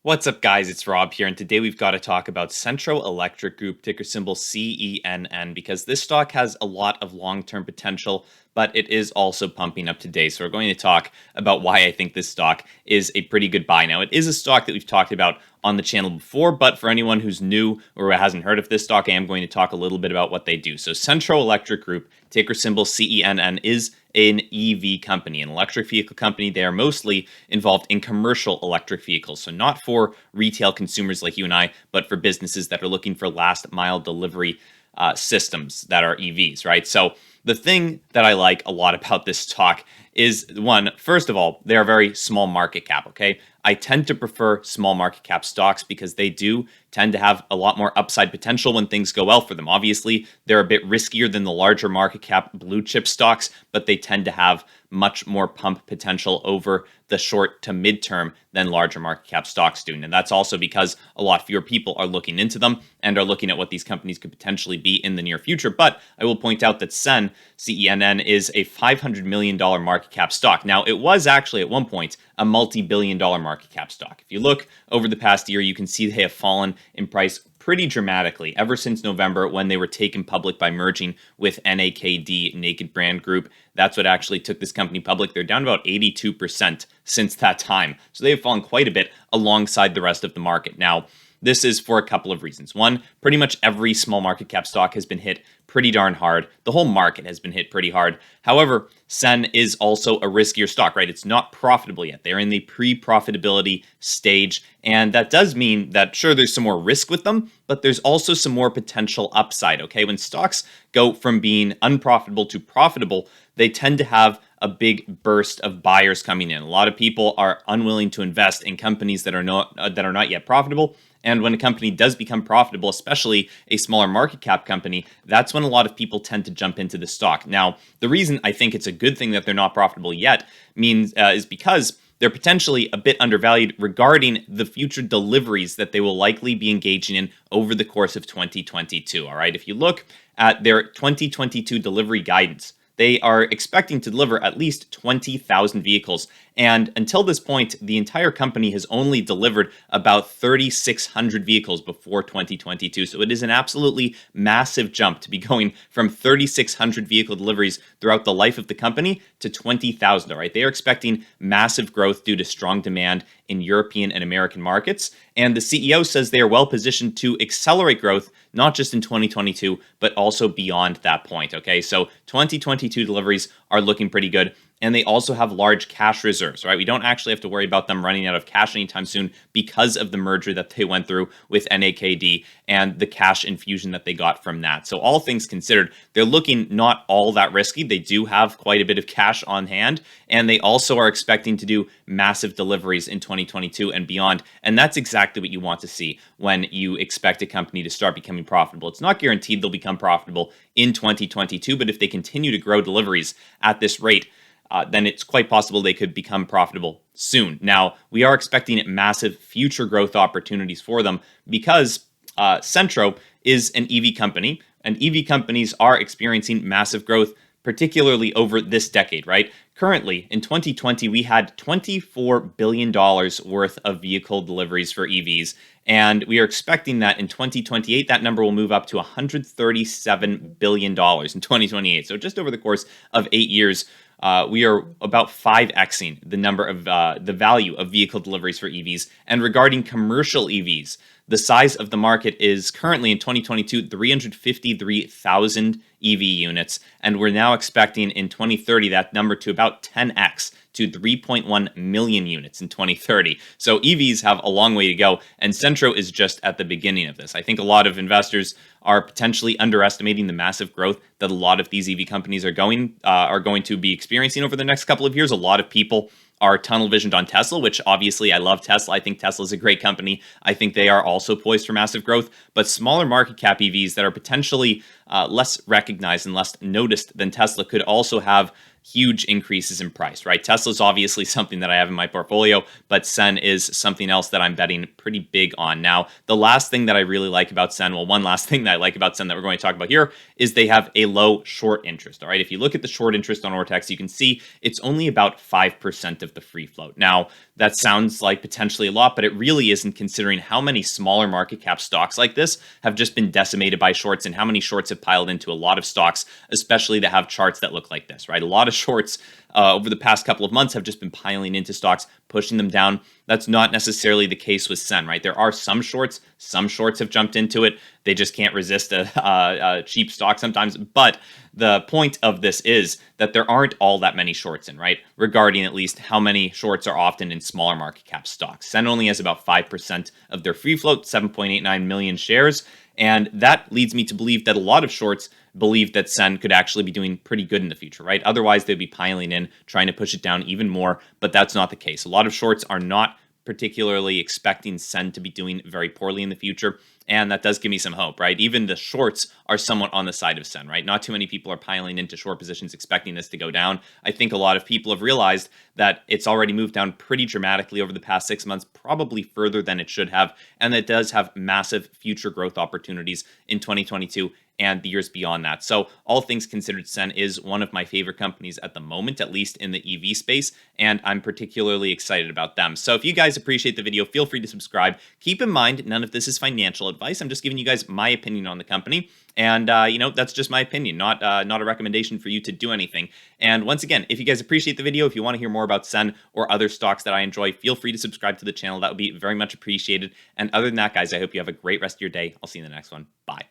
What's up, guys? It's Rob here, and today we've got to talk about Cenntro Electric Group, ticker symbol CENN, because this stock has a lot of long-term potential, but it is also pumping up today. So we're going to talk about why I think this stock is a pretty good buy. Now, it is a stock that we've talked about on the channel before, but for anyone who's new or hasn't heard of this stock, I am going to talk a little bit about what they do. So Cenntro Electric Group, ticker symbol CENN, is an EV company, an electric vehicle company. They are mostly involved in commercial electric vehicles, so not for retail consumers like you and I, but for businesses that are looking for last mile delivery systems that are EVs, right? So the thing that I like a lot about this stock is, one, first of all, they are very small market cap, okay? I tend to prefer small market cap stocks because they do tend to have a lot more upside potential when things go well for them. Obviously, they're a bit riskier than the larger market cap blue chip stocks, but they tend to have much more pump potential over the short to midterm than larger market cap stocks do. And that's also because a lot fewer people are looking into them and are looking at what these companies could potentially be in the near future. But I will point out that Cenn, CENN, is a $500 million market cap stock. Now, it was actually at one point a multi-billion dollar market cap stock. If you look over the past year, you can see they have fallen in price pretty dramatically ever since November, when they were taken public by merging with NAKD, Naked Brand Group. That's what actually took this company public. They're down about 82% since that time. So they've fallen quite a bit alongside the rest of the market. Now, this is for a couple of reasons. One, pretty much every small market cap stock has been hit pretty darn hard. The whole market has been hit pretty hard. However, Cenn is also a riskier stock, right? It's not profitable yet. They're in the pre-profitability stage. And that does mean that, sure, there's some more risk with them, but there's also some more potential upside, okay? When stocks go from being unprofitable to profitable, they tend to have a big burst of buyers coming in. A lot of people are unwilling to invest in companies that are not yet profitable. And when a company does become profitable, especially a smaller market cap company, that's when a lot of people tend to jump into the stock. Now, the reason I think it's a good thing that they're not profitable yet is because they're potentially a bit undervalued regarding the future deliveries that they will likely be engaging in over the course of 2022. All right, if you look at their 2022 delivery guidance, they are expecting to deliver at least 20,000 vehicles. And until this point, the entire company has only delivered about 3,600 vehicles before 2022. So it is an absolutely massive jump to be going from 3,600 vehicle deliveries throughout the life of the company to 20,000. All right, they are expecting massive growth due to strong demand in European and American markets. And the CEO says they are well positioned to accelerate growth, not just in 2022, but also beyond that point. Okay, so 2022 deliveries are looking pretty good. And they also have large cash reserves, right? We don't actually have to worry about them running out of cash anytime soon because of the merger that they went through with NAKD and the cash infusion that they got from that. So all things considered, they're looking not all that risky. They do have quite a bit of cash on hand, and they also are expecting to do massive deliveries in 2022 and beyond. And that's exactly what you want to see when you expect a company to start becoming profitable. It's not guaranteed they'll become profitable in 2022, but if they continue to grow deliveries at this rate, then it's quite possible they could become profitable soon. Now, we are expecting massive future growth opportunities for them because Cenntro is an EV company, and EV companies are experiencing massive growth, particularly over this decade, right? Currently, in 2020, we had $24 billion worth of vehicle deliveries for EVs, and we are expecting that in 2028, that number will move up to $137 billion in 2028. So just over the course of 8 years, we are about 5xing the number of the value of vehicle deliveries for EVs. And regarding commercial EVs, the size of the market is currently in 2022 353,000 EV units, and we're now expecting in 2030 that number to about 10x to 3.1 million units in 2030. So EVs have a long way to go, and Cenntro is just at the beginning of this. I think a lot of investors are potentially underestimating the massive growth that a lot of these EV companies are going to be experiencing over the next couple of years. A lot of people are tunnel visioned on Tesla, which obviously I love Tesla. I think Tesla is a great company. I think they are also poised for massive growth, but smaller market cap EVs that are potentially less recognized and less noticed than Tesla could also have huge increases in price, right? Tesla's obviously something that I have in my portfolio, but Cenn is something else that I'm betting pretty big on. Now, the last thing that I really like about Cenn, well, one last thing that I like about Cenn that we're going to talk about here is they have a low short interest, all right? If you look at the short interest on Ortex, you can see it's only about 5% of the free float. Now, that sounds like potentially a lot, but it really isn't, considering how many smaller market cap stocks like this have just been decimated by shorts and how many shorts have piled into a lot of stocks, especially that have charts that look like this, right? A lot of shorts over the past couple of months have just been piling into stocks, pushing them down. That's not necessarily the case with Cenn, right? There are some shorts have jumped into it. They just can't resist a cheap stock sometimes. But the point of this is that there aren't all that many shorts in, right? Regarding at least how many shorts are often in smaller market cap stocks. Cenn only has about 5% of their free float, 7.89 million shares. And that leads me to believe that a lot of shorts believe that Cenn could actually be doing pretty good in the future, right? Otherwise, they'd be piling in, trying to push it down even more, but that's not the case. A lot of shorts are not particularly expecting Cenn to be doing very poorly in the future, and that does give me some hope, right? Even the shorts are somewhat on the side of Cenn, right? Not too many people are piling into short positions expecting this to go down. I think a lot of people have realized that it's already moved down pretty dramatically over the past 6 months, probably further than it should have, and it does have massive future growth opportunities in 2022 and the years beyond that. So all things considered, Cenn is one of my favorite companies at the moment, at least in the EV space, and I'm particularly excited about them. So if you guys appreciate the video, feel free to subscribe. Keep in mind, none of this is financial advice. I'm just giving you guys my opinion on the company. And, that's just my opinion, not a recommendation for you to do anything. And once again, if you guys appreciate the video, if you want to hear more about Cenn or other stocks that I enjoy, feel free to subscribe to the channel. That would be very much appreciated. And other than that, guys, I hope you have a great rest of your day. I'll see you in the next one. Bye.